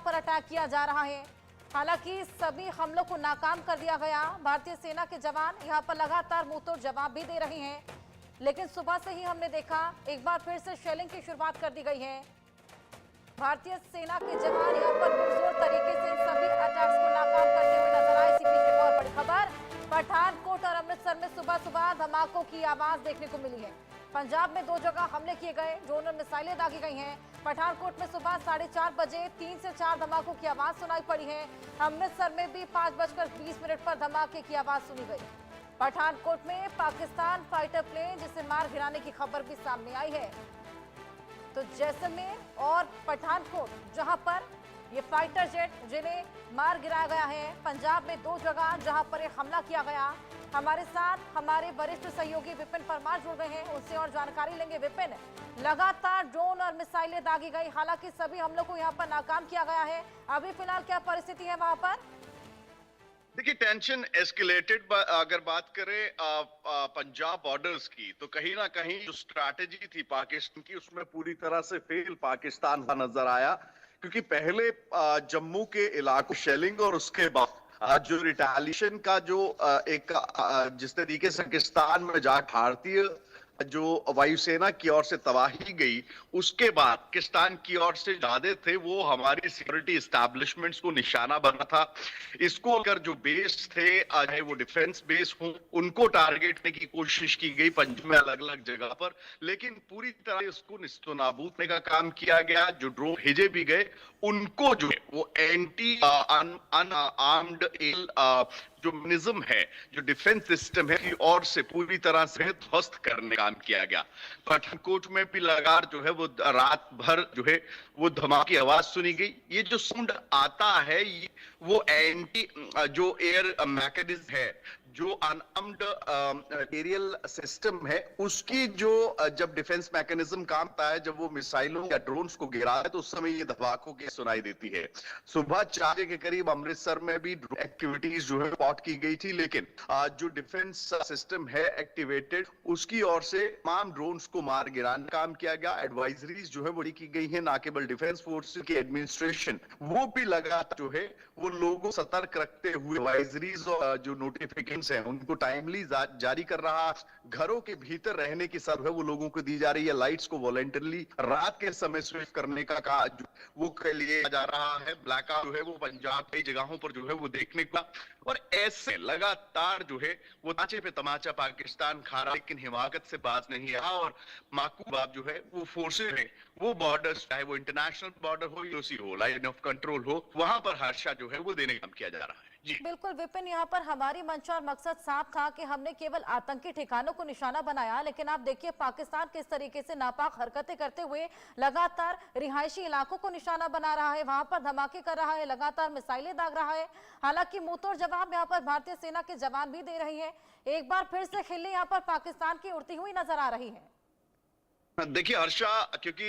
पर अटैक किया जा रहा है। हालांकि सभी हमलों को नाकाम कर दिया गया। भारतीय सेना के जवान यहां पर लगातार मुंहतोड़ जवाब भी दे रहे हैं, लेकिन सुबह से ही हमने देखा एक बार फिर से शेलिंग की शुरुआत कर दी गई है। भारतीय सेना के जवान यहां पर पुरजोर तरीके से इन सभी अटैक्स को नाकाम करते हुए नजर आए। इसी बीच एक और बड़ी खबर, पठानकोट और अमृतसर में सुबह सुबह धमाकों की आवाज देखने को मिली है। पंजाब में 2 जगह हमले किए गए, ड्रोन मिसाइलें दागी गई हैं। पठानकोट में सुबह 4:30 बजे 3 से 4 धमाकों की आवाज सुनाई पड़ी है। अमृतसर में भी 5:20 पर धमाके की आवाज सुनी गई। पठानकोट में पाकिस्तान फाइटर प्लेन जिसे मार गिराने की खबर भी सामने आई है। तो जैसलमेर और पठानकोट जहां पर ये फाइटर जेट जिन्हें मार गिराया गया है, पंजाब में 2 जगह जहां पर एक हमला किया गया। हमारे साथ हमारे वरिष्ठ सहयोगी विपिन परमार जुड़ गए हैं, उनसे और जानकारी लेंगे। विपिन, लगातार ड्रोन और मिसाइलें दागी गई, हालांकि सभी हमलों को यहां पर नाकाम किया गया है। अभी फिलहाल क्या परिस्थिति है वहां पर? देखिए, टेंशन एस्केलेटेड। अगर बात करें पंजाब बॉर्डर्स की, तो कहीं ना कहीं जो स्ट्रैटेजी थी पाकिस्तान की, उसमें पूरी तरह से फेल पाकिस्तान का नजर आया। क्योंकि पहले जम्मू के इलाकों शेलिंग और उसके बाद जो रिटेलिएशन का जो जिस तरीके से पाकिस्तान में जा भारतीय जो वायुसेना की ओर से तबाही गई, उसके बाद पाकिस्तान की ओर से ज्यादा थे वो हमारी सिक्योरिटी एस्टैब्लिशमेंट्स को निशाना बना था। इसको अगर जो बेस थे, चाहे वो डिफेंस बेस हो, उनको टारगेट करने की कोशिश की गई पंजाब में अलग अलग जगह पर, लेकिन पूरी तरह इसको निस्तनाबूद करने का काम किया गया। जो ड्रोन भेजे भी गए, उनको जो है वो एंटी अनआर्म्ड जो मेकनिज्म है, जो डिफेंस सिस्टम है की ओर से पूरी तरह से ध्वस्त करने का काम किया गया। पठानकोट में भी लगातार जो है वो रात भर जो है वो धमाके की आवाज सुनी गई। ये जो साउंड आता है, वो एंटी जो एयर मैकेनिज्म है, जो अनआर्म्ड एरियल सिस्टम है, उसकी जो जब डिफेंस मैकेनिज्म काम आता है, जब वो मिसाइलों या ड्रोन्स को गिरा है, तो उस समय ये धमाकों की सुनाई देती है। सुबह 4 बजे के करीब अमृतसर में भी एक्टिविटीज जो है स्पॉट की गई थी, लेकिन जो डिफेंस सिस्टम है एक्टिवेटेड, उसकी ओर से तमाम ड्रोन्स को मार गिराने का काम किया गया। एडवाइजरीज जो है बड़ी की गई है, ना केवल डिफेंस फोर्स की एडमिनिस्ट्रेशन वो भी लगातार जो है वो लोगों को सतर्क रखते हुए एडवाइजरीज और जो नोटिफिकेशन है उनको टाइमली जारी कर रहा। घरों के भीतर रहने की सलाह है वो लोगों को दी जा रही है। लाइट्स को वॉलंटरली रात के समय स्विच करने का वो के लिए जा रहा है। ब्लैकआउट जो है वो पंजाब कई जगहों पर जो है वो देखने का, और ऐसे लगातार जो है वो तांचे पे तमाचा पाकिस्तान खा रहा, लेकिन हिमाकत से बाज नहीं रहा। और माकूबाब जो है वो फोर्सेज है, वो बॉर्डर्स, चाहे वो इंटरनेशनल बॉर्डर हो, यूसी हो, लाइन ऑफ कंट्रोल हो, वहां पर हर्षा जो है वो देने का काम किया जा रहा है। जी बिल्कुल विपिन, यहाँ पर हमारी मंशा और मकसद साफ था कि हमने केवल आतंकी ठिकानों को निशाना बनाया, लेकिन आप देखिए पाकिस्तान किस तरीके से नापाक हरकतें करते हुए लगातार रिहायशी इलाकों को निशाना बना रहा है, वहां पर धमाके कर रहा है, लगातार मिसाइलें दाग रहा है। हालांकि मुंहतोड़ जवाब यहाँ पर भारतीय सेना के जवान भी दे रही है। एक बार फिर से खिल्ली यहाँ पर पाकिस्तान की उड़ती हुई नजर आ रही है। देखिए हर्षा, क्योंकि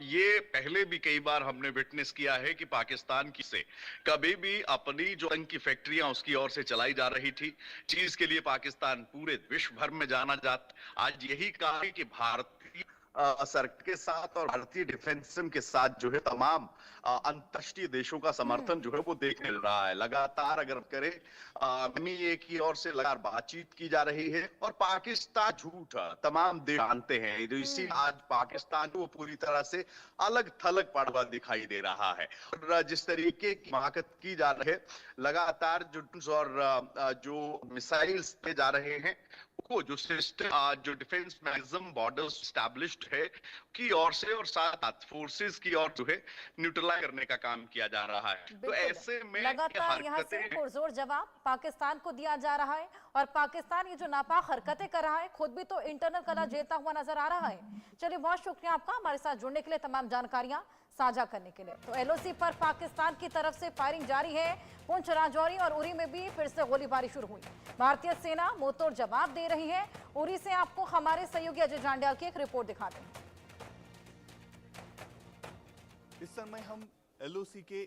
ये पहले भी कई बार हमने विटनेस किया है कि पाकिस्तान की से कभी भी अपनी जो आतंक की फैक्ट्रियां उसकी ओर से चलाई जा रही थी, चीज के लिए पाकिस्तान पूरे विश्व भर में जाना जाता। आज यही कहा है कि भारतीय सरकार के साथ और भारतीय डिफेंस सिस्टम के साथ जो है तमाम अंतर्राष्ट्रीय देशों का समर्थन जो है वो देखने मिल रहा है। लगातार अगर करें ये की ओर से लगातार बातचीत की जा रही है, और पाकिस्तान झूठा तमाम देश जानते हैं, तो इसी आज पाकिस्तान को पूरी तरह से अलग थलग पड़ा हुआ दिखाई दे रहा है। और जिस तरीके की हिमाकत की जा रही है, लगातार जो और जो मिसाइल्स पे जा रहे हैं, को जो सिस्टम जो डिफेंस मैकेनिज्म बॉर्डर्स एस्टैब्लिश्ड है की ओर से और साथ फोर्सेस की ओर जो है न्यूट्रलाइज करने का काम किया जा रहा है। तो ऐसे में लगातार यहाँ से पुरजोर जवाब पाकिस्तान को दिया जा रहा है, और पाकिस्तान ये जो नापाक हरकतें कर रहा है, खुद भी तो इंटरनल कलह झेलता हुआ नजर आ रहा है। चलिए, बहुत शुक्रिया आपका हमारे साथ जुड़ने के लिए, तमाम जानकारियां साझा करने के लिए। तो एलओसी पर पाकिस्तान की तरफ से फायरिंग जारी है। पुंछ, राजौरी और उरी में भी फिर से गोलीबारी शुरू हुई। भारतीय सेना मुंहतोड़ जवाब दे रही है। उरी से आपको हमारे सहयोगी अजय जांड्याल की एक रिपोर्ट दिखाते हैं। इस समय हम एलओसी के